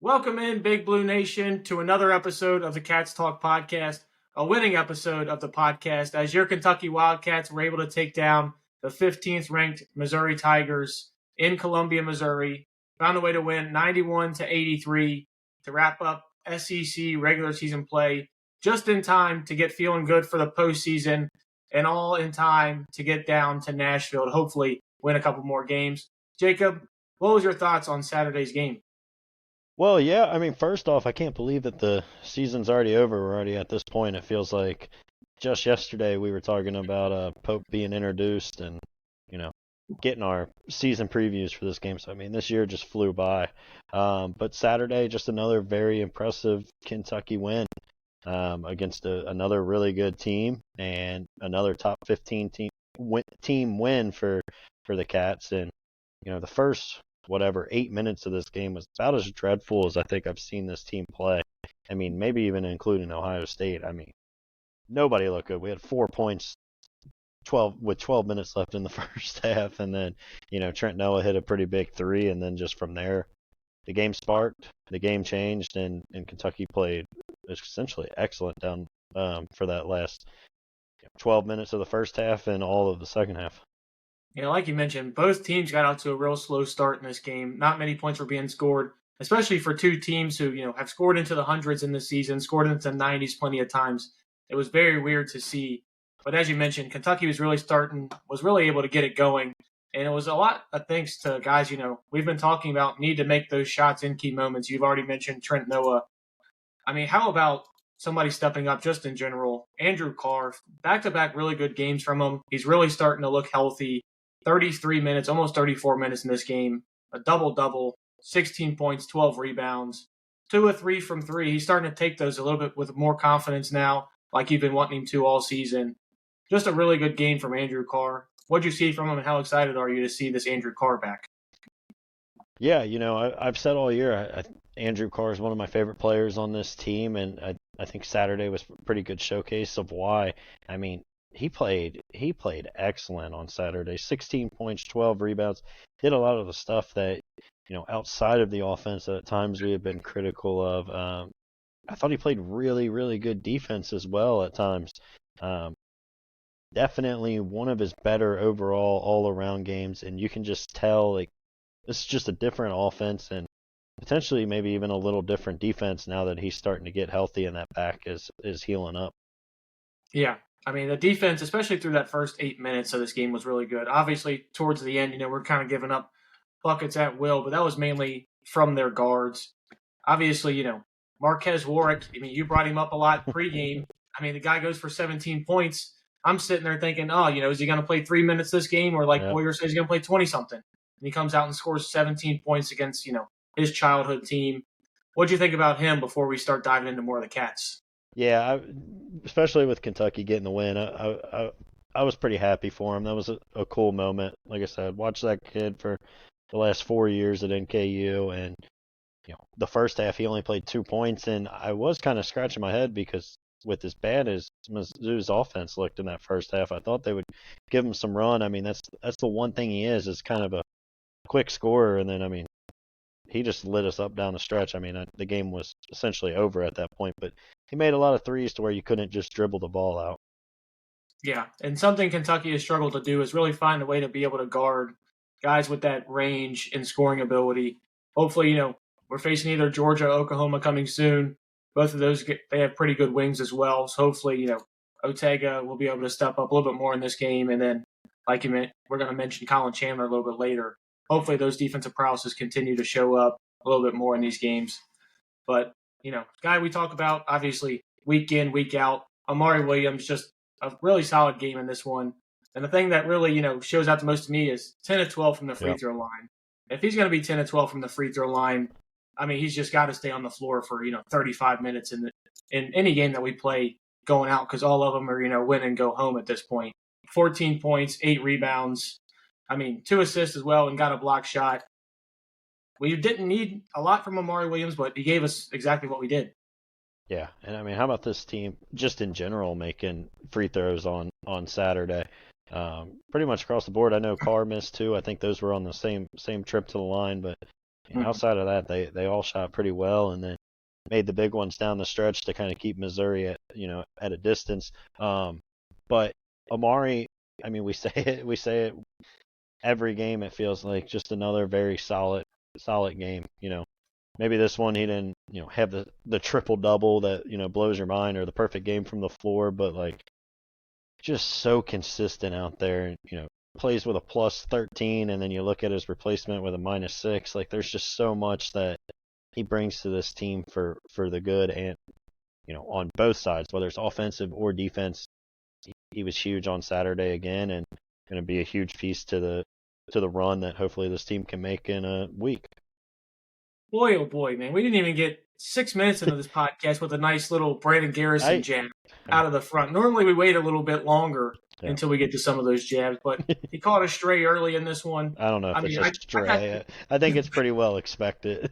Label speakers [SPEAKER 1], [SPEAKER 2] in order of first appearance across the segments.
[SPEAKER 1] Welcome in, Big Blue Nation, to another episode of the Cats Talk podcast, a winning episode of the podcast, as your Kentucky Wildcats were able to take down the 15th ranked Missouri Tigers in Columbia, Missouri. Found a way to win 91-83 to wrap up SEC regular season play just in time to get feeling good for the postseason and all in time to get down to Nashville to hopefully win a couple more games. Jacob, what was your thoughts on Saturday's game?
[SPEAKER 2] Well, yeah, first off, I can't believe that the season's already over. We're already at this point. It feels like just yesterday we were talking about Pope being introduced and, you know, getting our season previews for this game. So, this year just flew by. But Saturday, just another very impressive Kentucky win against another really good team and another top 15 team win for the Cats. And, the first 8 minutes of this game was about as dreadful as I think I've seen this team play. Maybe even including Ohio State. Nobody looked good. We had 4 points 12 minutes left in the first half, and then, Trent Noah hit a pretty big three, and then just from there, the game sparked, the game changed, and Kentucky played essentially excellent down for that last 12 minutes of the first half and all of the second half.
[SPEAKER 1] Like you mentioned, both teams got out to a real slow start in this game. Not many points were being scored, especially for two teams who, have scored into the hundreds in this season, scored into the 90s plenty of times. It was very weird to see. But as you mentioned, Kentucky was really able to get it going. And it was a lot of thanks to guys, we've been talking about need to make those shots in key moments. You've already mentioned Trent Noah. How about somebody stepping up just in general? Andrew Carr, back-to-back really good games from him. He's really starting to look healthy. 33 minutes, almost 34 minutes in this game, a double-double, 16 points, 12 rebounds, 2 of 3 from 3. He's starting to take those a little bit with more confidence now, like you've been wanting him to all season. Just a really good game from Andrew Carr. What'd you see from him, and how excited are you to see this Andrew Carr back?
[SPEAKER 2] Yeah, I've said all year, Andrew Carr is one of my favorite players on this team, and I think Saturday was a pretty good showcase of why. He played excellent on Saturday. 16 points, 12 rebounds. Did a lot of the stuff that, outside of the offense that at times we have been critical of. I thought he played really, really good defense as well at times. Definitely one of his better overall all-around games, and you can just tell like this is just a different offense and potentially maybe even a little different defense now that he's starting to get healthy and that back is healing up.
[SPEAKER 1] Yeah. The defense, especially through that first 8 minutes of this game, was really good. Obviously, towards the end, we're kind of giving up buckets at will, but that was mainly from their guards. Obviously, Marquez Warwick, you brought him up a lot pregame. The guy goes for 17 points. I'm sitting there thinking, is he going to play 3 minutes this game? Or like Boyer says, he's going to play 20-something. And he comes out and scores 17 points against, his childhood team. What'd you think about him before we start diving into more of the Cats?
[SPEAKER 2] Yeah, especially with Kentucky getting the win, I was pretty happy for him. That was a cool moment. Like I said, watched that kid for the last 4 years at NKU, and the first half he only played 2 points, and I was kind of scratching my head because with as bad as Mizzou's offense looked in that first half, I thought they would give him some run. That's the one thing he is kind of a quick scorer, and then he just lit us up down the stretch. The game was essentially over at that point, but he made a lot of threes to where you couldn't just dribble the ball out.
[SPEAKER 1] Yeah, and something Kentucky has struggled to do is really find a way to be able to guard guys with that range and scoring ability. Hopefully, we're facing either Georgia or Oklahoma coming soon. Both of those, they have pretty good wings as well. So hopefully, Ortega will be able to step up a little bit more in this game. And then, like you meant, we're going to mention Colin Chandler a little bit later. Hopefully those defensive prowesses continue to show up a little bit more in these games. But, guy we talk about, obviously, week in, week out, Amari Williams, just a really solid game in this one. And the thing that really, shows out the most to me is 10 of 12 from the free throw line. If he's going to be 10 of 12 from the free throw line, he's just got to stay on the floor for, 35 minutes in any game that we play going out, because all of them are, win and go home at this point. 14 points, 8 rebounds. 2 assists as well, and got a block shot. We didn't need a lot from Amari Williams, but he gave us exactly what we did.
[SPEAKER 2] Yeah, and how about this team just in general making free throws on Saturday? Pretty much across the board. I know Carr missed 2. I think those were on the same trip to the line, but Outside of that, they all shot pretty well, and then made the big ones down the stretch to kind of keep Missouri at a distance. But Amari, I mean, we say it every game. It feels like just another very solid game. Maybe this one he didn't have the triple double that blows your mind, or the perfect game from the floor, but like just so consistent out there. Plays with a plus 13, and then you look at his replacement with a -6. Like there's just so much that he brings to this team for the good, and on both sides, whether it's offensive or defense. He was huge on Saturday again, and going to be a huge piece to the run that hopefully this team can make in a week.
[SPEAKER 1] Boy, oh boy, man. We didn't even get 6 minutes into this podcast with a nice little Brandon Garrison jab out of the front. Normally we wait a little bit longer until we get to some of those jabs, but he caught a stray early in this one.
[SPEAKER 2] I don't know if it's just stray. I think it's pretty well expected.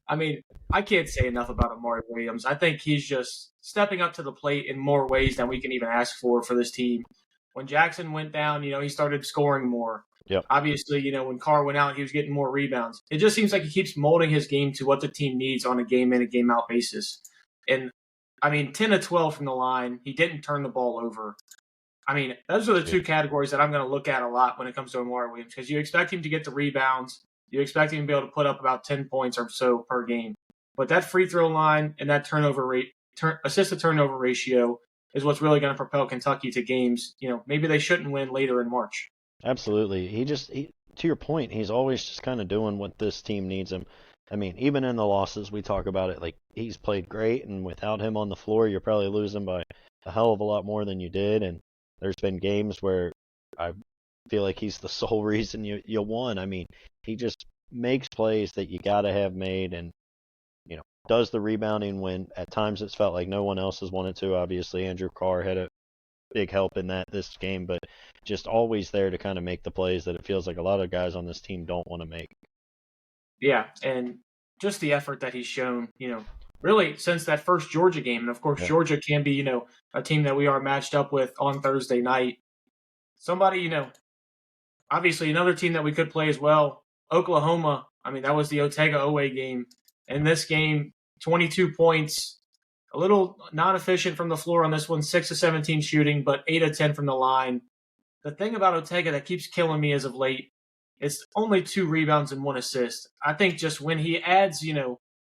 [SPEAKER 1] I mean, I can't say enough about Amari Williams. I think he's just stepping up to the plate in more ways than we can even ask for this team. When Jackson went down, he started scoring more.
[SPEAKER 2] Yep.
[SPEAKER 1] Obviously, when Carr went out, he was getting more rebounds. It just seems like he keeps molding his game to what the team needs on a game-in and game-out basis. And, 10 to 12 from the line. He didn't turn the ball over. Those are the two categories that I'm going to look at a lot when it comes to Amari Williams, because you expect him to get the rebounds. You expect him to be able to put up about 10 points or so per game. But that free throw line and that turnover rate, assist-to-turnover ratio is what's really going to propel Kentucky to games. Maybe they shouldn't win later in March.
[SPEAKER 2] Absolutely. He to your point, he's always just kind of doing what this team needs him. Even in the losses, we talk about it, like he's played great, and without him on the floor, you're probably losing by a hell of a lot more than you did. And there's been games where I feel like he's the sole reason you won. He just makes plays that you got to have made, and does the rebounding when at times it's felt like no one else has wanted to. Obviously, Andrew Carr had a big help in this game, but just always there to kind of make the plays that it feels like a lot of guys on this team don't want to make.
[SPEAKER 1] Yeah, and just the effort that he's shown, really since that first Georgia game. And, of course, Georgia can be, a team that we are matched up with on Thursday night. Somebody, obviously another team that we could play as well, Oklahoma. That was the Otega-Oweh game. In this game, 22 points, a little non-efficient from the floor on this one, 6 of 17 shooting, but 8 of 10 from the line. The thing about Otega that keeps killing me as of late, it's only 2 rebounds and 1 assist. I think just when he adds,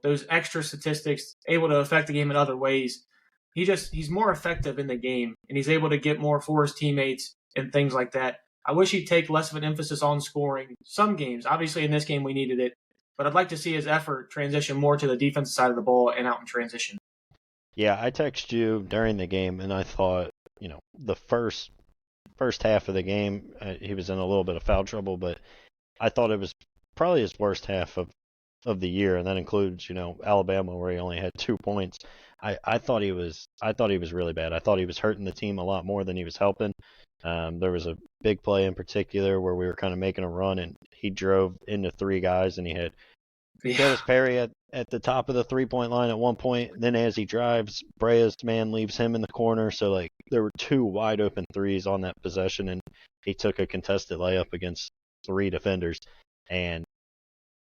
[SPEAKER 1] those extra statistics, able to affect the game in other ways, he's more effective in the game, and he's able to get more for his teammates and things like that. I wish he'd take less of an emphasis on scoring some games. Obviously, in this game, we needed it. But I'd like to see his effort transition more to the defensive side of the ball and out in transition.
[SPEAKER 2] Yeah, I texted you during the game, and I thought, the first half of the game, he was in a little bit of foul trouble, but I thought it was probably his worst half of the year, and that includes, Alabama, where he only had 2 points. I thought he was really bad. I thought he was hurting the team a lot more than he was helping. There was a big play in particular where we were kind of making a run, and he drove into 3 guys, and he had Travis Perry at the top of the 3-point line at one point. Then as he drives, Brea's man leaves him in the corner. So, like, there were 2 wide open threes on that possession, and he took a contested layup against 3 defenders. And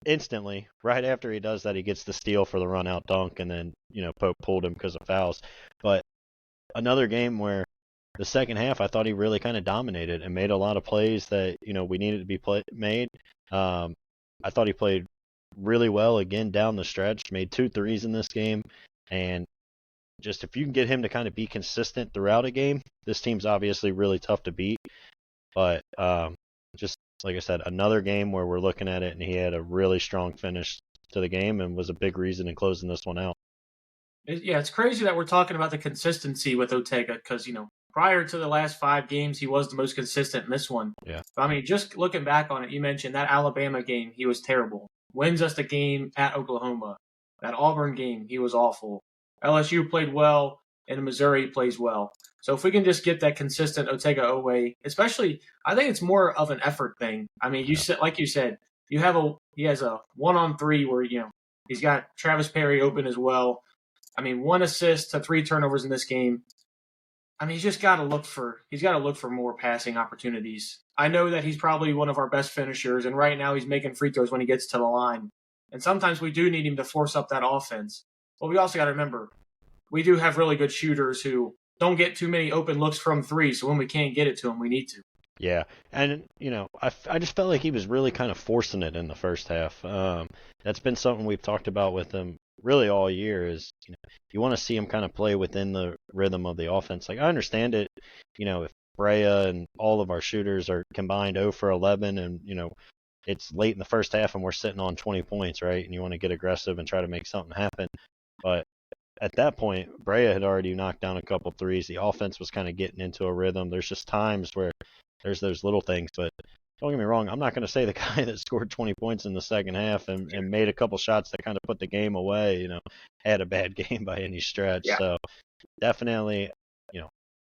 [SPEAKER 2] instantly, right after he does that, he gets the steal for the run-out dunk, and then, Pope pulled him because of fouls. But another game where the second half, I thought he really kind of dominated and made a lot of plays that, we needed to be made. I thought he played really well again down the stretch, made 2 threes in this game, and just if you can get him to kind of be consistent throughout a game, this team's obviously really tough to beat. But just like I said, another game where we're looking at it, and he had a really strong finish to the game and was a big reason in closing this one out.
[SPEAKER 1] Yeah, it's crazy that we're talking about the consistency with Otega because, prior to the last 5 games, he was the most consistent in this one.
[SPEAKER 2] Yeah.
[SPEAKER 1] But, just looking back on it, you mentioned that Alabama game, he was terrible. Wins us the game at Oklahoma. That Auburn game, he was awful. LSU played well, and Missouri plays well. So if we can just get that consistent Otega-Oweh, especially, I think it's more of an effort thing. Said, like you said, he has a 1-on-3 where, he's got Travis Perry open as well. 1 assist to 3 turnovers in this game. I mean, he's got to look for more passing opportunities. I know that he's probably one of our best finishers, and right now he's making free throws when he gets to the line. And sometimes we do need him to force up that offense. But we also got to remember we do have really good shooters who don't get too many open looks from three. So when we can't get it to them, we need to.
[SPEAKER 2] Yeah, and I just felt like he was really kind of forcing it in the first half. That's been something we've talked about with him really all year. Is you want to see him kind of play within the rhythm of the offense. Like I understand it, if Brea and all of our shooters are combined 0 for 11, and it's late in the first half and we're sitting on 20 points, right? And you want to get aggressive and try to make something happen, but at that point, Brea had already knocked down a couple threes. The offense was kind of getting into a rhythm. There's just times where there's those little things, but don't get me wrong, I'm not going to say the guy that scored 20 points in the second half and made a couple shots that kind of put the game away, had a bad game by any stretch.
[SPEAKER 1] Yeah.
[SPEAKER 2] So definitely,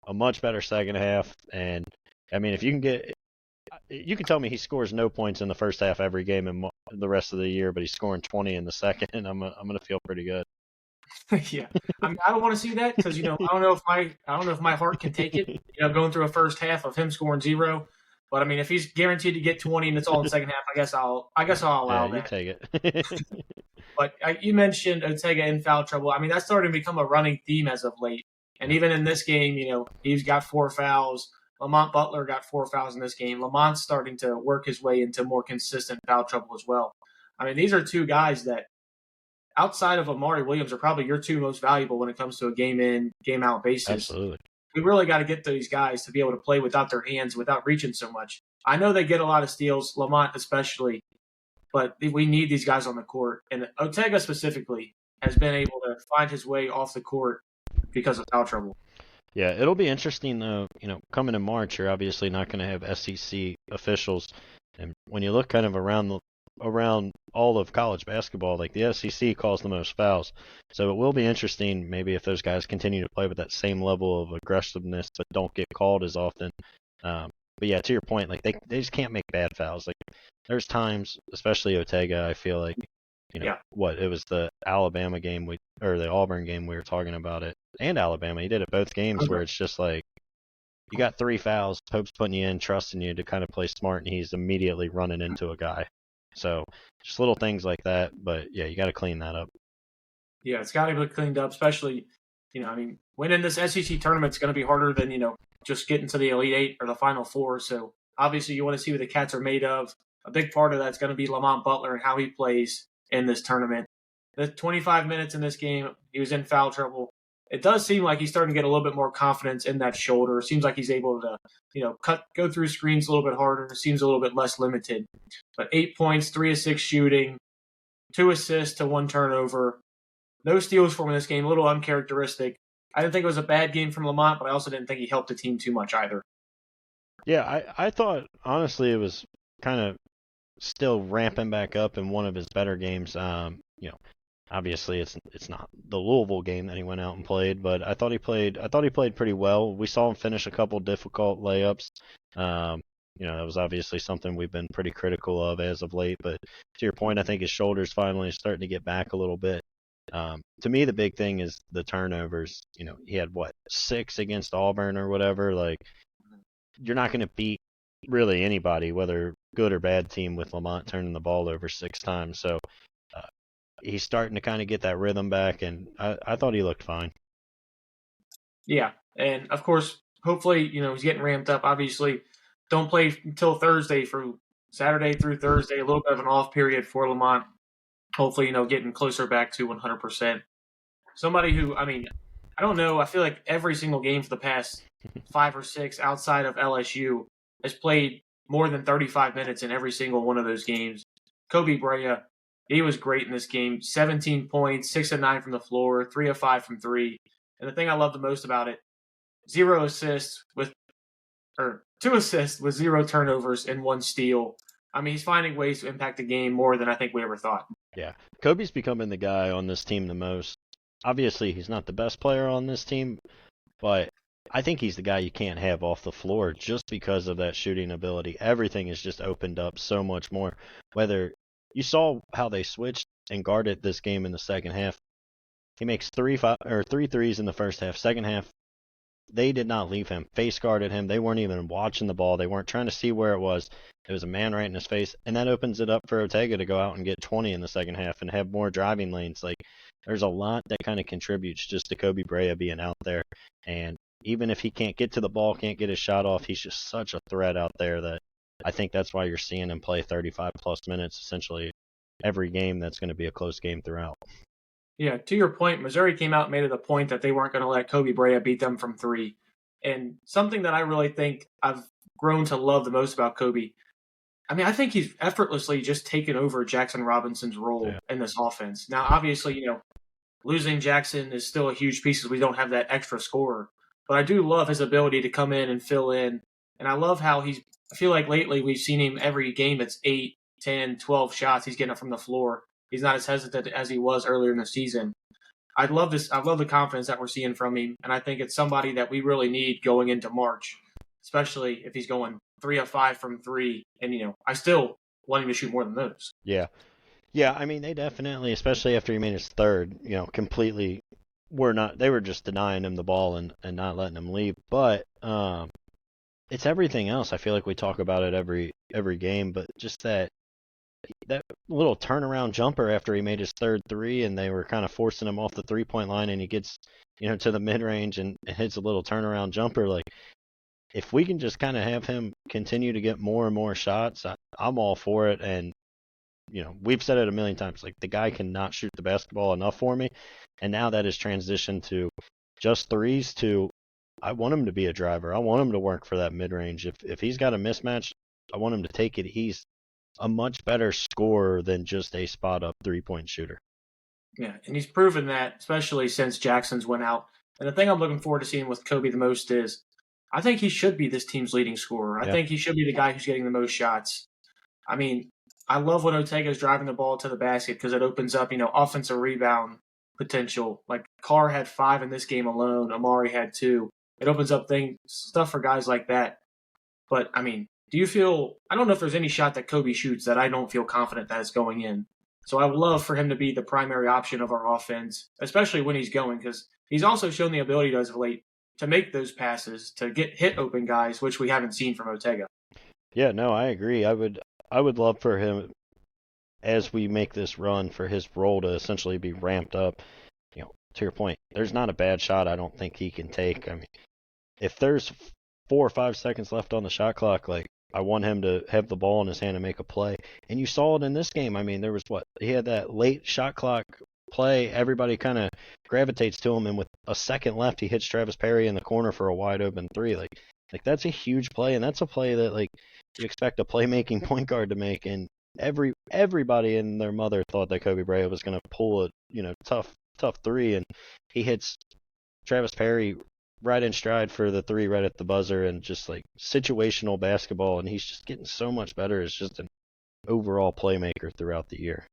[SPEAKER 2] a much better second half. And I mean, if you can tell me he scores no points in the first half every game in the rest of the year, but he's scoring 20 in the second, I'm going to feel pretty good.
[SPEAKER 1] Yeah, I mean, I don't want to see that because I don't know if my heart can take it. Going through a first half of him scoring 0. But I mean, if he's guaranteed to get 20 and it's all in the second half, I guess I'll allow that.
[SPEAKER 2] You take it.
[SPEAKER 1] But you mentioned Ortega in foul trouble. I mean, that's starting to become a running theme as of late. And even in this game, he's got 4 fouls. Lamont Butler got 4 fouls in this game. Lamont's starting to work his way into more consistent foul trouble as well. I mean, these are two guys that, outside of Amari Williams, are probably your two most valuable when it comes to a game in, game out basis.
[SPEAKER 2] Absolutely.
[SPEAKER 1] We really got to get these guys to be able to play without their hands, without reaching so much. I know they get a lot of steals, Lamont especially, but we need these guys on the court. And Ortega specifically has been able to find his way off the court because of foul trouble.
[SPEAKER 2] Yeah, it'll be interesting though. Coming in March, you're obviously not going to have SEC officials, and when you look kind of around all of college basketball, like the SEC calls the most fouls. So it will be interesting maybe if those guys continue to play with that same level of aggressiveness but don't get called as often. But yeah, to your point, like they just can't make bad fouls. Like there's times, especially Ortega, I feel like, it was the Alabama game or the Auburn game we were talking about it, and Alabama. He did it both games where it's just like you got 3 fouls, Pope's putting you in, trusting you to kind of play smart, and he's immediately running into a guy. So just little things like that, but yeah, you got to clean that up.
[SPEAKER 1] Yeah, it's got to be cleaned up, especially, winning this SEC tournament is going to be harder than, just getting to the Elite Eight or the Final Four. So obviously you want to see what the Cats are made of. A big part of that's going to be Lamont Butler and how he plays in this tournament. The 25 minutes in this game, he was in foul trouble. It does seem like he's starting to get a little bit more confidence in that shoulder. It seems like he's able to, go through screens a little bit harder. It seems a little bit less limited. But 8 points, 3 of 6 shooting, 2 assists to 1 turnover. No steals for him in this game, a little uncharacteristic. I didn't think it was a bad game from Lamont, but I also didn't think he helped the team too much either.
[SPEAKER 2] Yeah, I thought, honestly, it was kind of still ramping back up in one of his better games. Obviously it's not the Louisville game that he went out and played, but I thought he played pretty well. We saw him finish a couple difficult layups. That was obviously something we've been pretty critical of as of late, but to your point, I think his shoulder's finally starting to get back a little bit. To me, the big thing is the turnovers. He had 6 against Auburn or whatever. Like, you're not going to beat really anybody, whether good or bad team, with Lamont turning the ball over 6 times. So he's starting to kind of get that rhythm back, and I thought he looked fine.
[SPEAKER 1] Yeah, and of course, hopefully, he's getting ramped up. Obviously, don't play until Thursday, from Saturday through Thursday, a little bit of an off period for Lamont. Hopefully, getting closer back to 100%. Somebody who, I don't know, I feel like every single game for the past 5 or 6 outside of LSU has played more than 35 minutes in every single one of those games. Kobe Brea, he was great in this game. 17 points, 6 of 9 from the floor, 3 of 5 from 3. And the thing I love the most about it, 2 assists with 0 turnovers and 1 steal. He's finding ways to impact the game more than I think we ever thought.
[SPEAKER 2] Yeah, Kobe's becoming the guy on this team the most. Obviously, he's not the best player on this team, but I think he's the guy you can't have off the floor just because of that shooting ability. Everything is just opened up so much more. Whether you saw how they switched and guarded this game in the second half, he makes 3 threes in the first half. Second half, they did not leave him. Face guarded him. They weren't even watching the ball. They weren't trying to see where it was. It was a man right in his face, and that opens it up for Ortega to go out and get 20 in the second half and have more driving lanes. Like, there's a lot that kind of contributes just to Kobe Brea being out there. And even if he can't get to the ball, can't get his shot off, he's just such a threat out there that I think that's why you're seeing him play 35-plus minutes essentially every game. That's going to be a close game throughout.
[SPEAKER 1] Yeah, to your point, Missouri came out and made it a point that they weren't going to let Kobe Brea beat them from three. And something that I really think I've grown to love the most about Kobe, I mean, I think he's effortlessly just taken over Jackson Robinson's role in this offense. Now, obviously, losing Jackson is still a huge piece because we don't have that extra scorer. But I do love his ability to come in and fill in. And I love how I feel like lately we've seen him every game it's 8, 10, 12 shots. He's getting it from the floor. He's not as hesitant as he was earlier in the season. I love this. I love the confidence that we're seeing from him. And I think it's somebody that we really need going into March, especially if he's going 3 of 5 from 3. And, I still want him to shoot more than those.
[SPEAKER 2] Yeah. Yeah, I mean, they definitely, especially after he made his third, completely they were just denying him the ball and not letting him leave. But it's everything else. I feel like we talk about it every game, but just that little turnaround jumper after he made his third three and they were kind of forcing him off the 3-point line and he gets, to the mid-range and hits a little turnaround jumper. Like, if we can just kind of have him continue to get more and more shots, I'm all for it. And, we've said it a million times, like, the guy cannot shoot the basketball enough for me. And now that has transitioned to just threes to, I want him to be a driver. I want him to work for that mid-range. If he's got a mismatch, I want him to take it. He's a much better scorer than just a spot-up 3-point shooter.
[SPEAKER 1] Yeah, and he's proven that, especially since Jackson's went out. And the thing I'm looking forward to seeing with Kobe the most is I think he should be this team's leading scorer. I think he should be the guy who's getting the most shots. I mean, I love when Ortega's driving the ball to the basket because it opens up, offensive rebound potential. Like, Carr had 5 in this game alone. Amari had 2. It opens up stuff for guys like that. But, I mean, I don't know if there's any shot that Kobe shoots that I don't feel confident that it's going in. So I would love for him to be the primary option of our offense, especially when he's going, because he's also shown the ability as of late to make those passes, to get hit open guys, which we haven't seen from Ortega.
[SPEAKER 2] Yeah, no, I agree. I would love for him, as we make this run, for his role to essentially be ramped up. To your point, there's not a bad shot I don't think he can take. I mean, if there's 4 or 5 seconds left on the shot clock, like, I want him to have the ball in his hand and make a play. And you saw it in this game. I mean, there was he had that late shot clock play. Everybody kind of gravitates to him, and with a second left, he hits Travis Perry in the corner for a wide open 3. Like that's a huge play, and that's a play that, like, you expect a playmaking point guard to make. And everybody and their mother thought that Kobe Brea was going to pull a tough 3, and he hits Travis Perry right in stride for the 3 right at the buzzer, and just, like, situational basketball, and he's just getting so much better as just an overall playmaker throughout the year.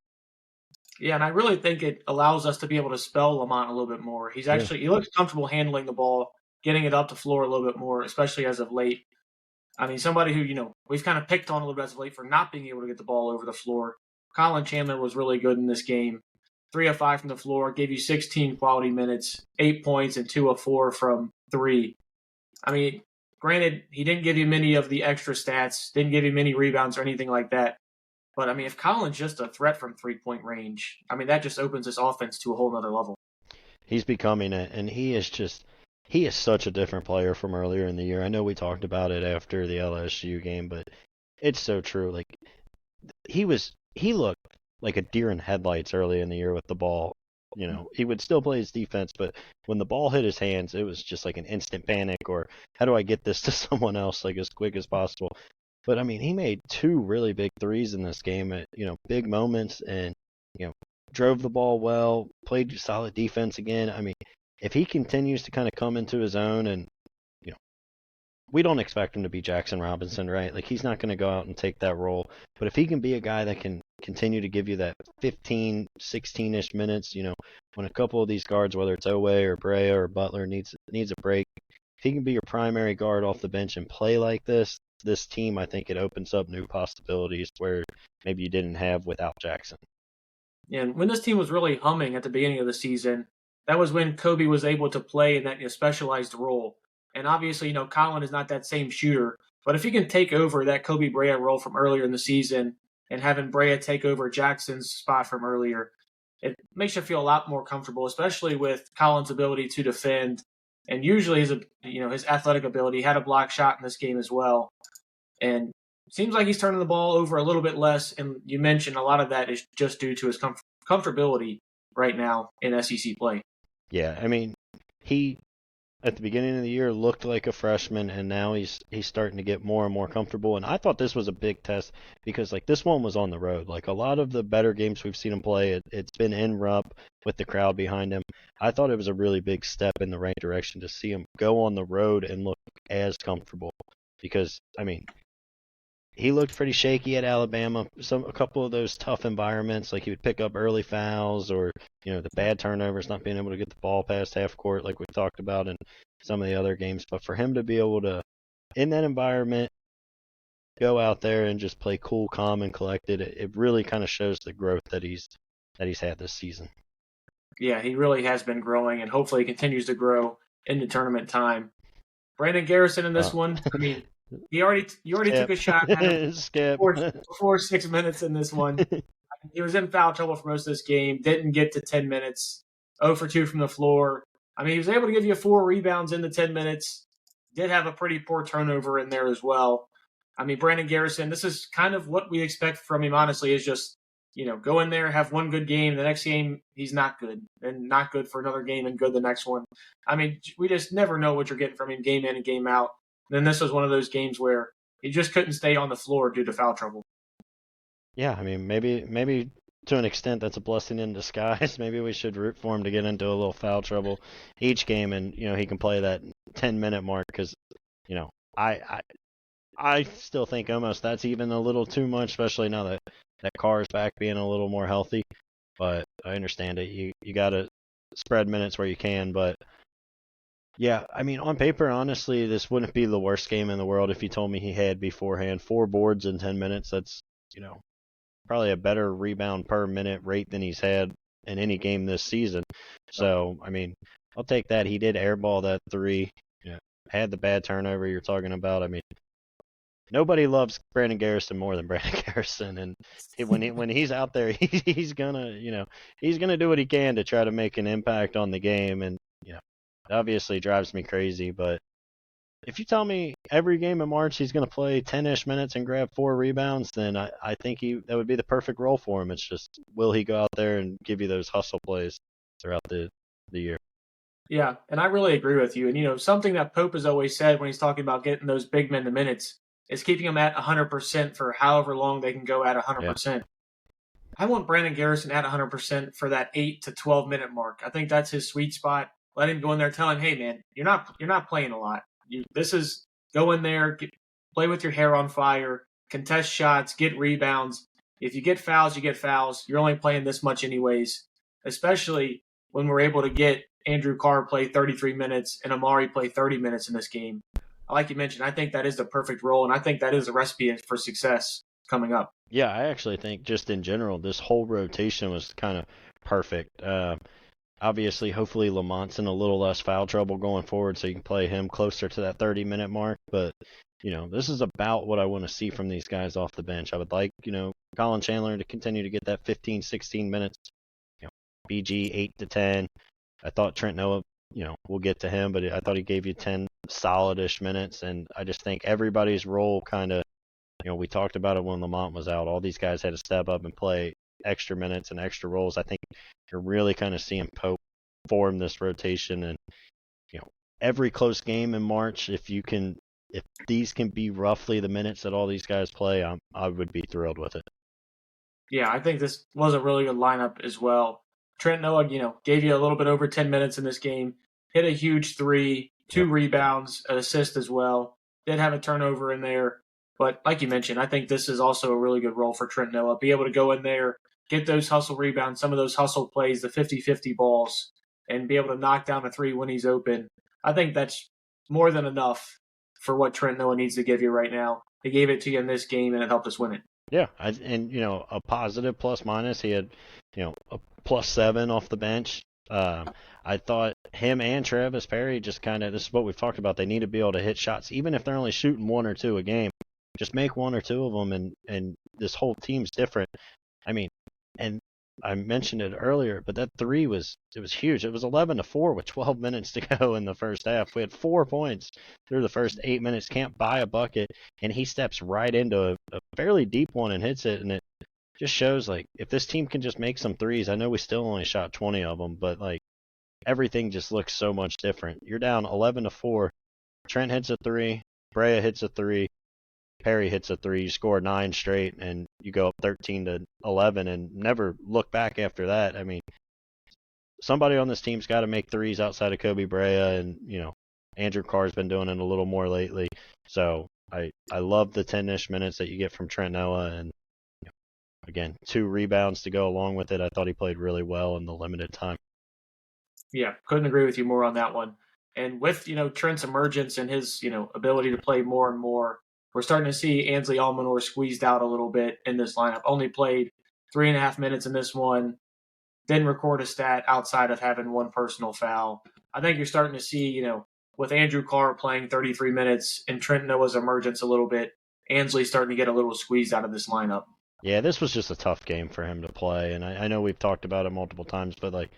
[SPEAKER 1] Yeah, and I really think it allows us to be able to spell Lamont a little bit more. He looks comfortable handling the ball, getting it up the floor a little bit more, especially as of late. I mean, somebody who, we've kind of picked on a little bit as of late for not being able to get the ball over the floor. Colin Chandler was really good in this game. 3 of 5 from the floor, gave you 16 quality minutes, 8 points, and 2 of 4 from 3. I mean, granted, he didn't give you many of the extra stats, didn't give you many rebounds or anything like that. But, I mean, if Colin's just a threat from 3-point range, I mean, that just opens this offense to a whole nother level.
[SPEAKER 2] He's becoming it, and he is such a different player from earlier in the year. I know we talked about it after the LSU game, but it's so true. Like, he looked like a deer in headlights early in the year with the ball. He would still play his defense, but when the ball hit his hands, it was just like an instant panic, or how do I get this to someone else, like, as quick as possible. But, I mean, he made 2 really big threes in this game at, big moments, and, drove the ball well, played solid defense again. I mean, if he continues to kind of come into his own, and, we don't expect him to be Jackson Robinson, right? Like, he's not going to go out and take that role. But if he can be a guy that can continue to give you that 15, 16-ish minutes, when a couple of these guards, whether it's Owe or Brea or Butler, needs a break, if he can be your primary guard off the bench and play like this team, I think it opens up new possibilities where maybe you didn't have without Jackson.
[SPEAKER 1] Yeah, and when this team was really humming at the beginning of the season, that was when Kobe was able to play in that specialized role. And obviously, Colin is not that same shooter. But if he can take over that Kobe Brea role from earlier in the season and having Brea take over Jackson's spot from earlier, it makes you feel a lot more comfortable, especially with Colin's ability to defend and usually his athletic ability. He had a block shot in this game as well, and seems like he's turning the ball over a little bit less. And you mentioned a lot of that is just due to his comfortability right now in SEC play.
[SPEAKER 2] Yeah, I mean, he at the beginning of the year looked like a freshman, and now he's starting to get more and more comfortable. And I thought this was a big test because like this one was on the road. Like a lot of the better games we've seen him play, it's been in Rupp with the crowd behind him. I thought it was a really big step in the right direction to see him go on the road and look as comfortable. Because I mean, he looked pretty shaky at Alabama. A couple of those tough environments, like he would pick up early fouls or the bad turnovers, not being able to get the ball past half court, like we talked about in some of the other games. But for him to be able to, in that environment, go out there and just play cool, calm, and collected, it really kind of shows the growth that he's had this season.
[SPEAKER 1] Yeah, he really has been growing, and hopefully he continues to grow into tournament time. Brandon Garrison in this one, I mean, you already took a shot at him before 6 minutes in this one. He was in foul trouble for most of this game, didn't get to 10 minutes, 0 for 2 from the floor. I mean, he was able to give you 4 rebounds in the 10 minutes, did have a pretty poor turnover in there as well. I mean, Brandon Garrison, this is kind of what we expect from him, honestly, is just, go in there, have one good game. The next game, he's not good, and not good for another game and good the next one. I mean, we just never know what you're getting from him game in and game out. And then this was one of those games where he just couldn't stay on the floor due to foul trouble.
[SPEAKER 2] Yeah, I mean, maybe to an extent that's a blessing in disguise. Maybe we should root for him to get into a little foul trouble each game, and he can play that 10-minute mark because I still think almost that's even a little too much, especially now that Carr's back being a little more healthy. But I understand it. You got to spread minutes where you can, but yeah, I mean, on paper, honestly, this wouldn't be the worst game in the world if you told me he had beforehand 4 boards in 10 minutes. That's probably a better rebound per minute rate than he's had in any game this season. So, I mean, I'll take that. He did airball that 3. Had the bad turnover you're talking about. I mean, nobody loves Brandon Garrison more than Brandon Garrison, and when he's out there, he's gonna do what he can to try to make an impact on the game, and it obviously drives me crazy. But if you tell me every game in March he's going to play 10-ish minutes and grab 4 rebounds, then I think that would be the perfect role for him. It's just, will he go out there and give you those hustle plays throughout the year?
[SPEAKER 1] Yeah, and I really agree with you. And, something that Pope has always said when he's talking about getting those big men the minutes is keeping them at 100% for however long they can go at 100%. Yeah. I want Brandon Garrison at 100% for that 8 to 12 minute mark. I think that's his sweet spot. Let him go in there, tell him, hey man, you're not playing a lot. This is go in there, play with your hair on fire, contest shots, get rebounds. If you get fouls, you get fouls. You're only playing this much anyways, especially when we're able to get Andrew Carr play 33 minutes and Amari play 30 minutes in this game. Like you mentioned, I think that is the perfect role, and I think that is a recipe for success coming up.
[SPEAKER 2] Yeah, I actually think just in general, this whole rotation was kind of perfect. Obviously, hopefully Lamont's in a little less foul trouble going forward, so you can play him closer to that 30-minute mark. But, this is about what I want to see from these guys off the bench. I would like, Colin Chandler to continue to get that 15, 16 minutes. BG 8 to 10. I thought Trent Noah, we'll get to him, but I thought he gave you 10 solid-ish minutes. And I just think everybody's role kind of, we talked about it when Lamont was out. All these guys had to step up and play extra minutes and extra roles. I think you're really kind of seeing Pope form this rotation, and every close game in March, if these can be roughly the minutes that all these guys play, I would be thrilled with it.
[SPEAKER 1] Yeah, I think this was a really good lineup as well. Trent Noah, gave you a little bit over 10 minutes in this game, hit a huge 3, 2 rebounds, an assist as well. Did have a turnover in there. But like you mentioned, I think this is also a really good role for Trent Noah. Be able to go in there, get those hustle rebounds, some of those hustle plays, the 50-50 balls, and be able to knock down a 3 when he's open. I think that's more than enough for what Trent Noah needs to give you right now. He gave it to you in this game, and it helped us win it.
[SPEAKER 2] Yeah, and a positive plus minus. He had, a +7 off the bench. I thought him and Travis Perry just kind of, this is what we've talked about. They need to be able to hit shots, even if they're only shooting one or two a game. Just make one or two of them, and this whole team's different. I mean, and I mentioned it earlier, but that three was huge. It was 11-4 with 12 minutes to go in the first half. We had 4 points through the first 8 minutes. Can't buy a bucket, and he steps right into a fairly deep one and hits it, and it just shows like if this team can just make some threes. I know we still only shot 20 of them, but like everything just looks so much different. You're down 11-4. Trent hits a three, Brea hits a three, Perry hits a three. You score 9 straight, and you go up 13-11, and never look back after that. I mean, somebody on this team's got to make threes outside of Kobe Brea, and Andrew Carr's been doing it a little more lately. So I love the 10-ish minutes that you get from Trent Noah, and again, 2 rebounds to go along with it. I thought he played really well in the limited time.
[SPEAKER 1] Yeah, couldn't agree with you more on that one. And with, Trent's emergence and his, ability to play more and more, we're starting to see Ansley Almanor squeezed out a little bit in this lineup. Only played 3.5 minutes in this one. Didn't record a stat outside of having one personal foul. I think you're starting to see, with Andrew Carr playing 33 minutes and Trent Noah's emergence a little bit, Ansley starting to get a little squeezed out of this lineup.
[SPEAKER 2] Yeah, this was just a tough game for him to play, and I know we've talked about it multiple times, but like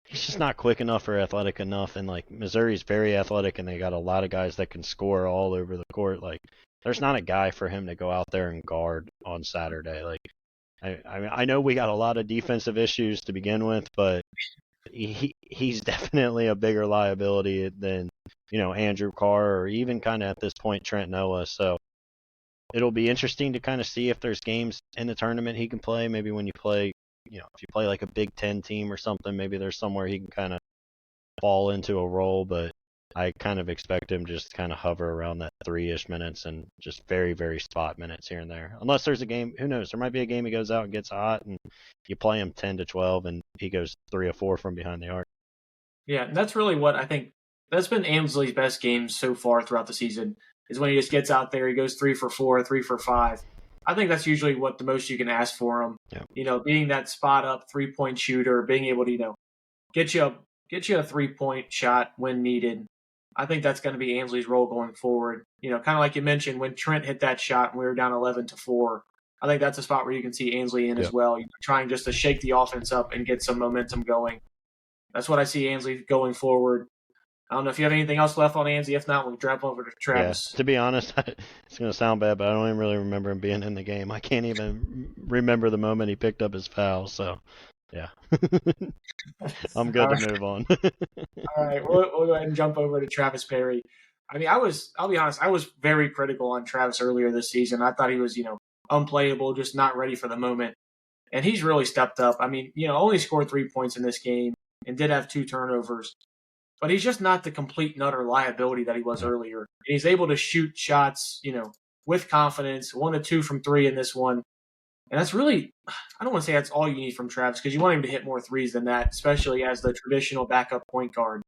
[SPEAKER 2] he's just not quick enough or athletic enough, and like Missouri's very athletic, and they got a lot of guys that can score all over the court. Like there's not a guy for him to go out there and guard on Saturday. Like I know we got a lot of defensive issues to begin with, but he's definitely a bigger liability than Andrew Carr or even kind of at this point Trent Noah. So it'll be interesting to kind of see if there's games in the tournament he can play. Maybe when you play, if you play like a Big Ten team or something, maybe there's somewhere he can kind of fall into a role. But I kind of expect him just kind of hover around that 3-ish minutes and just very, very spot minutes here and there. Unless there's a game, who knows? There might be a game he goes out and gets hot and you play him 10-12 and he goes 3 or 4 from behind the arc.
[SPEAKER 1] Yeah, and that's really what I think. That's been Ansley's best games so far throughout the season. Is when he just gets out there, he goes 3 for 4, 3 for 5. I think that's usually what the most you can ask for him. Yeah. Being that spot up 3-point shooter, being able to get you a 3-point shot when needed. I think that's going to be Ansley's role going forward. Kind of like you mentioned when Trent hit that shot and we were down 11-4. I think that's a spot where you can see Ansley in as well, trying just to shake the offense up and get some momentum going. That's what I see Ansley going forward. I don't know if you have anything else left on Ansley. If not, we'll drop over to Travis.
[SPEAKER 2] Yeah, to be honest, it's going to sound bad, but I don't even really remember him being in the game. I can't even remember the moment he picked up his foul. So, yeah. I'm good to move on.
[SPEAKER 1] All right, we'll go ahead and jump over to Travis Perry. I mean, I'll be honest, I was very critical on Travis earlier this season. I thought he was, unplayable, just not ready for the moment. And he's really stepped up. I mean, only scored 3 points in this game and did have 2 turnovers. But he's just not the complete and utter liability that he was earlier. And he's able to shoot shots, with confidence, 1 of 2 from 3 in this one. And that's really, I don't want to say that's all you need from Travis because you want him to hit more threes than that, especially as the traditional backup point guard.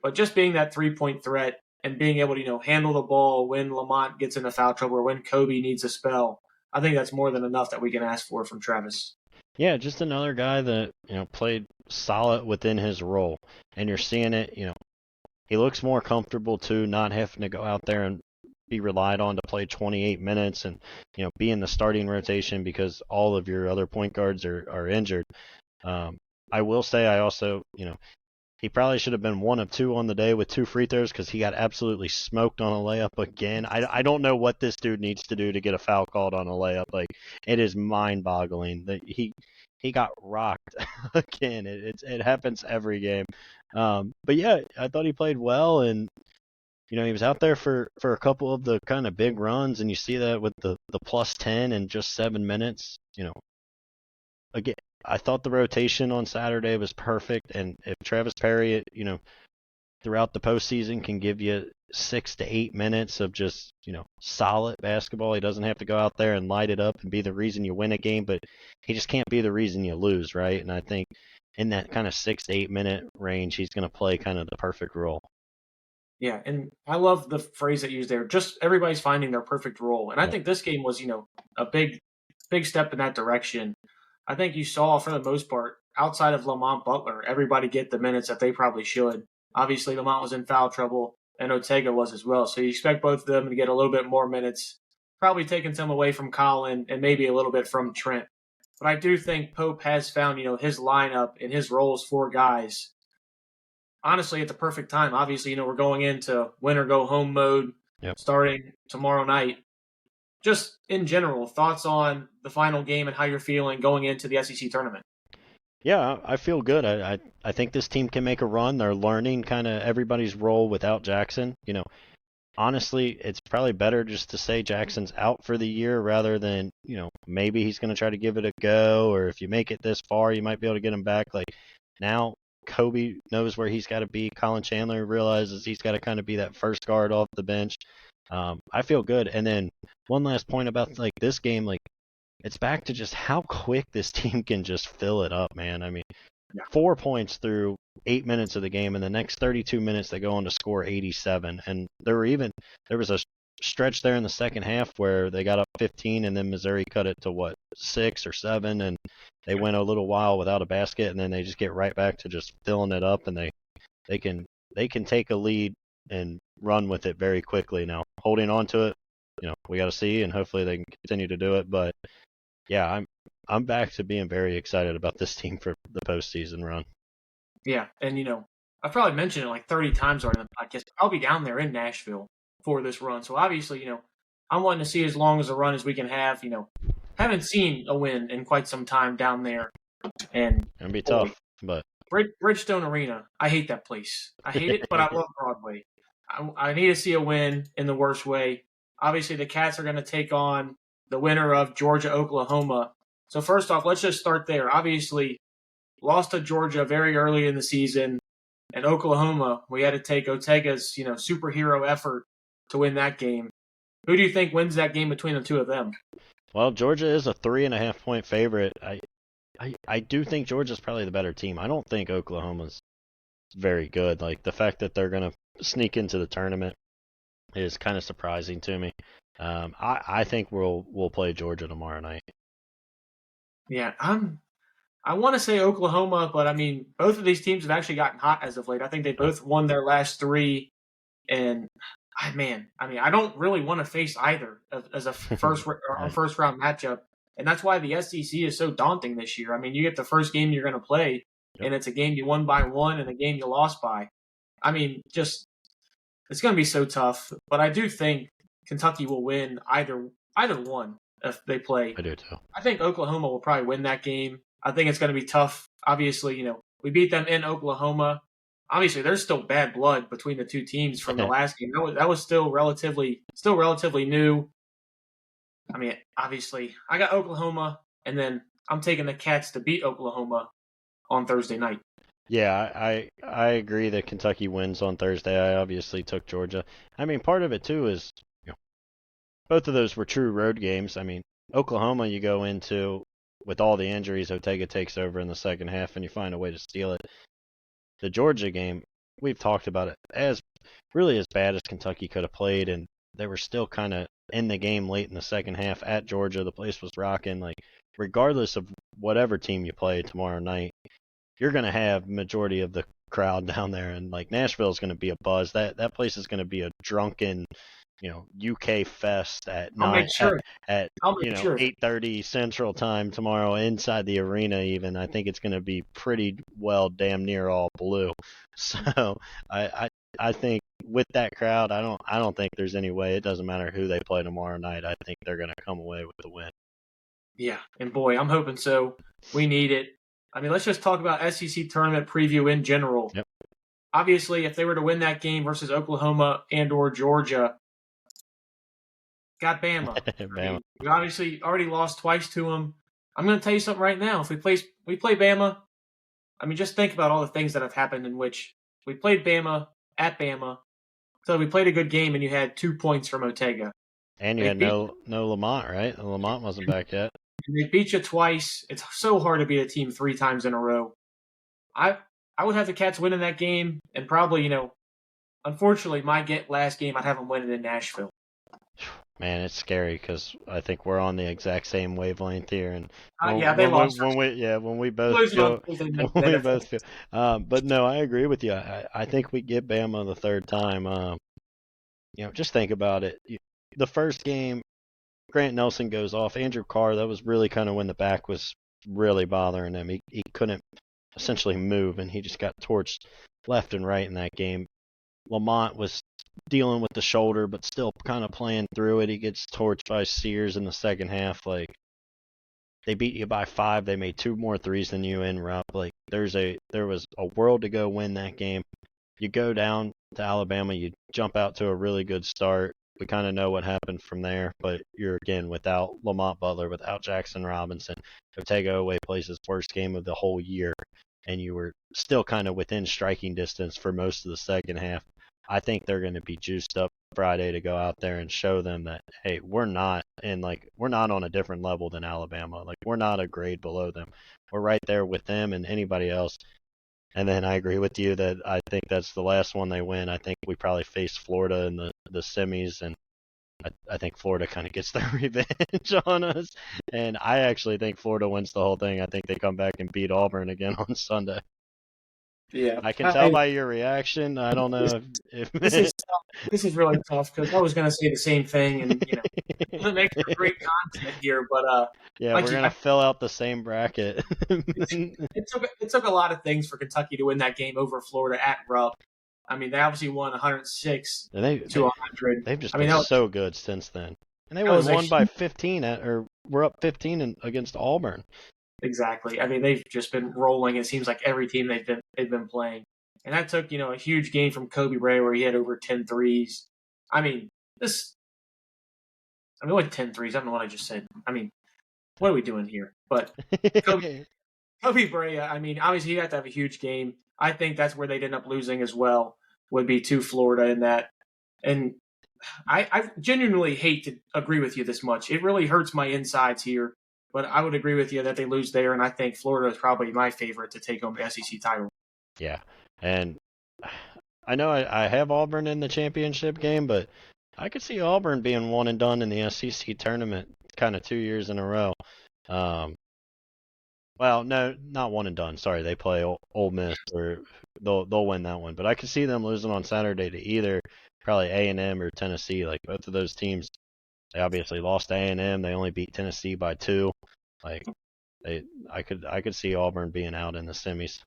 [SPEAKER 1] But just being that 3-point threat and being able to, handle the ball when Lamont gets into foul trouble or when Kobe needs a spell, I think that's more than enough that we can ask for from Travis.
[SPEAKER 2] Yeah, just another guy that, played solid within his role. And you're seeing it, he looks more comfortable too, not having to go out there and be relied on to play 28 minutes and, be in the starting rotation because all of your other point guards are injured. I will say I also, he probably should have been 1 of 2 on the day with 2 free throws because he got absolutely smoked on a layup again. I don't know what this dude needs to do to get a foul called on a layup. Like, it is mind-boggling that he got rocked again. It happens every game. But yeah, I thought he played well, and he was out there for a couple of the kind of big runs, and you see that with the plus 10 in just 7 minutes. Again, I thought the rotation on Saturday was perfect, and if Travis Perry, throughout the postseason can give you 6 to 8 minutes of just, solid basketball. He doesn't have to go out there and light it up and be the reason you win a game, but he just can't be the reason you lose, right? And I think in that kind of 6 to 8 minute range, he's going to play kind of the perfect role.
[SPEAKER 1] Yeah, and I love the phrase that you used there. Just everybody's finding their perfect role. And I think this game was, a big step in that direction. I think you saw, for the most part, outside of Lamont Butler, everybody get the minutes that they probably should. Obviously, Lamont was in foul trouble, and Ortega was as well. So you expect both of them to get a little bit more minutes, probably taking some away from Colin and maybe a little bit from Trent. But I do think Pope has found, his lineup and his roles for guys, honestly, at the perfect time. Obviously, we're going into win or go home mode starting tomorrow night. Just in general, thoughts on the final game and how you're feeling going into the SEC tournament?
[SPEAKER 2] Yeah, I feel good. I think this team can make a run. They're learning kind of everybody's role without Jackson. Honestly, it's probably better just to say Jackson's out for the year rather than, maybe he's going to try to give it a go, or if you make it this far, you might be able to get him back. Like, now Kobe knows where he's got to be. Colin Chandler realizes he's got to kind of be that first guard off the bench. I feel good. And then one last point about, like, this game, like, it's back to just how quick this team can just fill it up, man. I mean, 4 points through 8 minutes of the game, and the next 32 minutes they go on to score 87. And there was a stretch there in the second half where they got up 15, and then Missouri cut it to 6 or 7, and they went a little while without a basket, and then they just get right back to just filling it up, and they can take a lead and run with it very quickly. Now, holding on to it, we got to see, and hopefully they can continue to do it. But yeah, I'm back to being very excited about this team for the postseason run.
[SPEAKER 1] Yeah, and I've probably mentioned it like 30 times already in the podcast. I'll be down there in Nashville for this run. So obviously, I'm wanting to see as long as a run as we can have. Haven't seen a win in quite some time down there. And
[SPEAKER 2] it'll be tough, but
[SPEAKER 1] Bridgestone Arena, I hate that place. I hate it, but I love Broadway. I need to see a win in the worst way. Obviously, the Cats are going to take on the winner of Georgia-Oklahoma. So first off, let's just start there. Obviously, lost to Georgia very early in the season. And Oklahoma, we had to take Ortega's, superhero effort to win that game. Who do you think wins that game between the two of them?
[SPEAKER 2] Well, Georgia is a 3.5-point favorite. I do think Georgia's probably the better team. I don't think Oklahoma's very good. Like, the fact that they're going to sneak into the tournament is kind of surprising to me. I think we'll play Georgia tomorrow night.
[SPEAKER 1] Yeah, I want to say Oklahoma, but I mean, both of these teams have actually gotten hot as of late. I think they both won their last 3, and I don't really want to face either as a first round matchup, and that's why the SEC is so daunting this year. I mean, you get the first game you're going to play, and it's a game you won by 1 and a game you lost by. I mean, just it's going to be so tough. But I do think Kentucky will win either one if they play.
[SPEAKER 2] I do too.
[SPEAKER 1] I think Oklahoma will probably win that game. I think it's going to be tough. Obviously, we beat them in Oklahoma. Obviously, there's still bad blood between the two teams from the last game. That was still relatively new. I mean, obviously, I got Oklahoma, and then I'm taking the Cats to beat Oklahoma on Thursday night.
[SPEAKER 2] Yeah, I agree that Kentucky wins on Thursday. I obviously took Georgia. I mean, part of it too is both of those were true road games. I mean, Oklahoma, you go into with all the injuries, Ortega takes over in the second half, and you find a way to steal it. The Georgia game, we've talked about it as bad as Kentucky could have played, and they were still kind of in the game late in the second half at Georgia. The place was rocking. Like, regardless of whatever team you play tomorrow night, you're going to have majority of the crowd down there, and like Nashville is going to be a buzz. That place is going to be a drunken, UK fest at 8:30 Central Time tomorrow inside the arena. Even I think it's going to be pretty well damn near all blue. So I think with that crowd, I don't think there's any way. It doesn't matter who they play tomorrow night. I think they're going to come away with the win.
[SPEAKER 1] Yeah, and boy, I'm hoping so. We need it. I mean, let's just talk about SEC tournament preview in general.
[SPEAKER 2] Yep.
[SPEAKER 1] Obviously, if they were to win that game versus Oklahoma and or Georgia, got Bama.
[SPEAKER 2] Bama.
[SPEAKER 1] I mean, we obviously already lost twice to them. I'm going to tell you something right now. If we play Bama, I mean, just think about all the things that have happened in which we played Bama at Bama. So we played a good game, and you had 2 points from Ortega.
[SPEAKER 2] And you had no Lamont, right? Lamont wasn't back yet.
[SPEAKER 1] And they beat you twice. It's so hard to beat a team 3 times in a row. I would have the Cats winning that game, and probably, unfortunately, my last game, I'd have them winning in Nashville.
[SPEAKER 2] Man, it's scary because I think we're on the exact same wavelength here, and
[SPEAKER 1] Yeah, they lost.
[SPEAKER 2] when we both
[SPEAKER 1] Losing on
[SPEAKER 2] feel
[SPEAKER 1] Thursday night,
[SPEAKER 2] when
[SPEAKER 1] then
[SPEAKER 2] we
[SPEAKER 1] it
[SPEAKER 2] both feel, but no, I agree with you. I think we get Bama the third time. Just think about it. The first game, Grant Nelson goes off. Andrew Carr, that was really kind of when the back was really bothering him. He couldn't essentially move, and he just got torched left and right in that game. Lamont was dealing with the shoulder, but still kind of playing through it. He gets torched by Sears in the second half. Like, they beat you by 5. They made 2 more threes than you in Rupp. Like, there was a world to go win that game. You go down to Alabama, you jump out to a really good start. We kind of know what happened from there, but you're again without Lamont Butler, without Jackson Robinson. Otagoaway plays his worst game of the whole year, and you were still kind of within striking distance for most of the second half. I think they're going to be juiced up Friday to go out there and show them that, hey, we're not on a different level than Alabama. Like, we're not a grade below them. We're right there with them and anybody else. And then I agree with you that I think that's the last one they win. I think we probably face Florida in the semis, and I think Florida kind of gets their revenge on us. And I actually think Florida wins the whole thing. I think they come back and beat Auburn again on Sunday.
[SPEAKER 1] Yeah,
[SPEAKER 2] I can tell by your reaction. I don't know if
[SPEAKER 1] this is really tough because I was going to say the same thing, and it doesn't make for great content here, but
[SPEAKER 2] yeah,
[SPEAKER 1] like
[SPEAKER 2] we're
[SPEAKER 1] you,
[SPEAKER 2] gonna fill out the same bracket.
[SPEAKER 1] it took a lot of things for Kentucky to win that game over Florida at Rupp. I mean, they obviously won 106
[SPEAKER 2] And
[SPEAKER 1] to 100.
[SPEAKER 2] they've just
[SPEAKER 1] I mean,
[SPEAKER 2] been so good since then. And they won by 15 or we're up 15 against Auburn.
[SPEAKER 1] Exactly. I mean, they've just been rolling. It seems like every team they've been playing, and that took a huge game from Kobe Bray where he had over 10 threes. I mean, what 10 threes? I don't know what I just said. I mean, what are we doing here? But Kobe Bray, I mean, obviously he had to have a huge game. I think that's where they'd end up losing as well, would be to Florida in that. And I genuinely hate to agree with you this much. It really hurts my insides here, but I would agree with you that they lose there, and I think Florida is probably my favorite to take home the SEC title.
[SPEAKER 2] Yeah, and I know I have Auburn in the championship game, but I could see Auburn being one and done in the SEC tournament kind of 2 years in a row. Well, no, not one and done. Sorry, they play Ole Miss, or they'll win that one. But I could see them losing on Saturday to either probably A&M or Tennessee. Like, both of those teams, they obviously lost to A&M. They only beat Tennessee by 2. Like, I could see Auburn being out in the semis.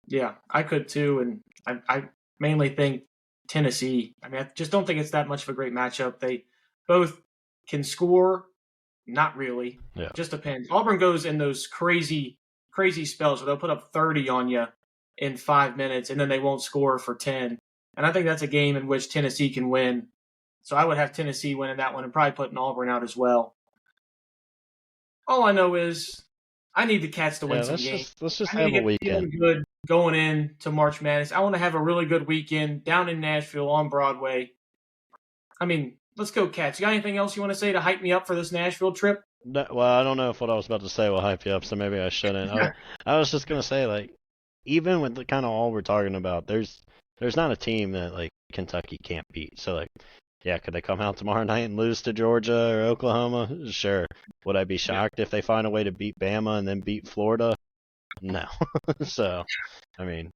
[SPEAKER 1] Yeah, I could too, and I mainly think Tennessee. I mean, I just don't think it's that much of a great matchup. They both can score. Not really.
[SPEAKER 2] Yeah.
[SPEAKER 1] Just depends. Auburn goes in those crazy spells where they'll put up 30 on you in 5 minutes, and then they won't score for 10. And I think that's a game in which Tennessee can win. So I would have Tennessee winning that one and probably putting Auburn out as well. All I know is I need the Cats to win some games.
[SPEAKER 2] Let's just
[SPEAKER 1] I need
[SPEAKER 2] have
[SPEAKER 1] to
[SPEAKER 2] a
[SPEAKER 1] get
[SPEAKER 2] weekend.
[SPEAKER 1] feeling good going into March Madness. I want to have a really good weekend down in Nashville on Broadway. I mean, let's go Cats. You got anything else you want to say to hype me up for this Nashville trip?
[SPEAKER 2] No, well, I don't know if what I was about to say will hype you up, so maybe I shouldn't. I was just gonna say, like, even with the kind of all we're talking about, there's not a team that like Kentucky can't beat. So, like, yeah, could they come out tomorrow night and lose to Georgia or Oklahoma? Sure. Would I be shocked if they find a way to beat Bama and then beat Florida? No. So, I mean,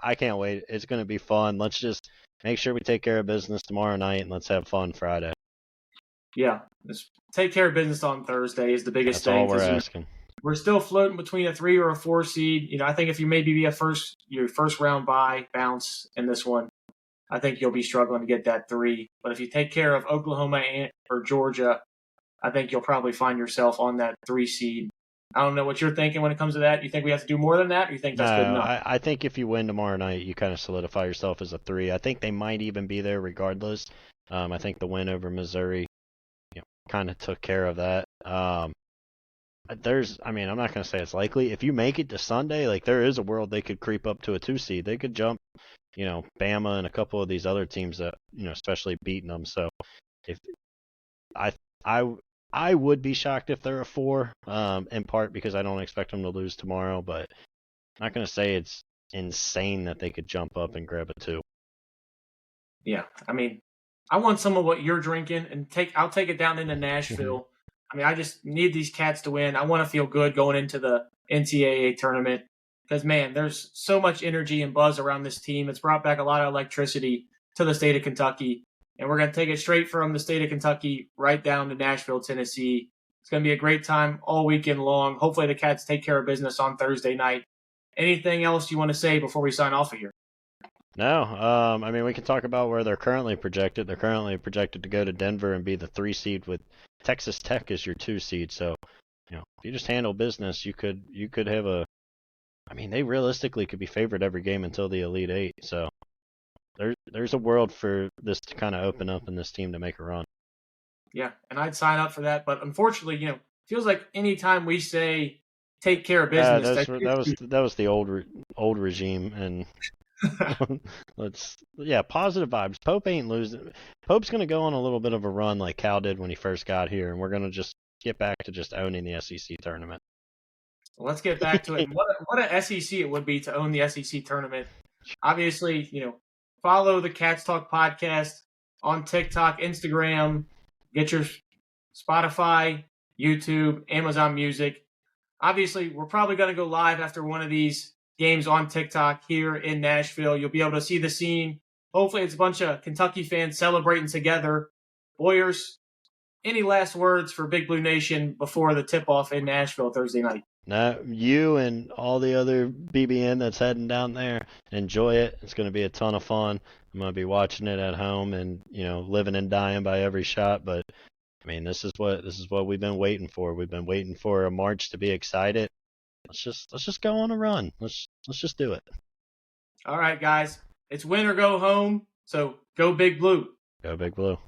[SPEAKER 2] I can't wait. It's gonna be fun. Let's just make sure we take care of business tomorrow night and let's have fun Friday.
[SPEAKER 1] Yeah, just take care of business on Thursday is the biggest
[SPEAKER 2] That's
[SPEAKER 1] thing.
[SPEAKER 2] all we're asking.
[SPEAKER 1] We're still floating between a 3 or a 4 seed. I think if you maybe be your first round bye bounce in this one, I think you'll be struggling to get that 3. But if you take care of Oklahoma or Georgia, I think you'll probably find yourself on that 3 seed. I don't know what you're thinking when it comes to that. You think we have to do more than that, or you think that's good enough?
[SPEAKER 2] I think if you win tomorrow night, you kind of solidify yourself as a 3. I think they might even be there regardless. I think the win over Missouri, kind of took care of that. I'm not going to say it's likely. If you make it to Sunday, like, there is a world they could creep up to a 2 seed. They could jump, Bama and a couple of these other teams that, especially beating them. So if I would be shocked if they're a 4, in part because I don't expect them to lose tomorrow, but I'm not going to say it's insane that they could jump up and grab a 2.
[SPEAKER 1] Yeah, I mean, I want some of what you're drinking, and I'll take it down into Nashville. I mean, I just need these Cats to win. I want to feel good going into the NCAA tournament because, man, there's so much energy and buzz around this team. It's brought back a lot of electricity to the state of Kentucky, and we're going to take it straight from the state of Kentucky right down to Nashville, Tennessee. It's going to be a great time all weekend long. Hopefully the Cats take care of business on Thursday night. Anything else you want to say before we sign off of here?
[SPEAKER 2] No, I mean, we can talk about where they're currently projected. They're currently projected to go to Denver and be the 3 seed with Texas Tech as your 2 seed. So, if you just handle business, you could have I mean, they realistically could be favored every game until the Elite Eight. So, there's a world for this to kind of open up and this team to make a run.
[SPEAKER 1] Yeah, and I'd sign up for that. But unfortunately, it feels like any time we say take care of business,
[SPEAKER 2] that was the old regime, and positive vibes. Pope ain't losing. Pope's gonna go on a little bit of a run like Cal did when he first got here, and we're gonna just get back to just owning the SEC tournament.
[SPEAKER 1] Well, let's get back to it. What an SEC it would be to own the SEC tournament. Obviously, follow the Cats Talk podcast on TikTok, Instagram. Get your Spotify, YouTube, Amazon Music. Obviously, we're probably going to go live after one of these games on TikTok here in Nashville. You'll be able to see the scene. Hopefully, it's a bunch of Kentucky fans celebrating together. Boyers, any last words for Big Blue Nation before the tip-off in Nashville Thursday night?
[SPEAKER 2] Now, you and all the other BBN that's heading down there, enjoy it. It's going to be a ton of fun. I'm going to be watching it at home and, living and dying by every shot. But, I mean, this is what we've been waiting for. We've been waiting for a March to be excited. Let's just go on a run. Let's just do it.
[SPEAKER 1] All right, guys. It's win or go home. So go Big Blue.
[SPEAKER 2] Go Big Blue.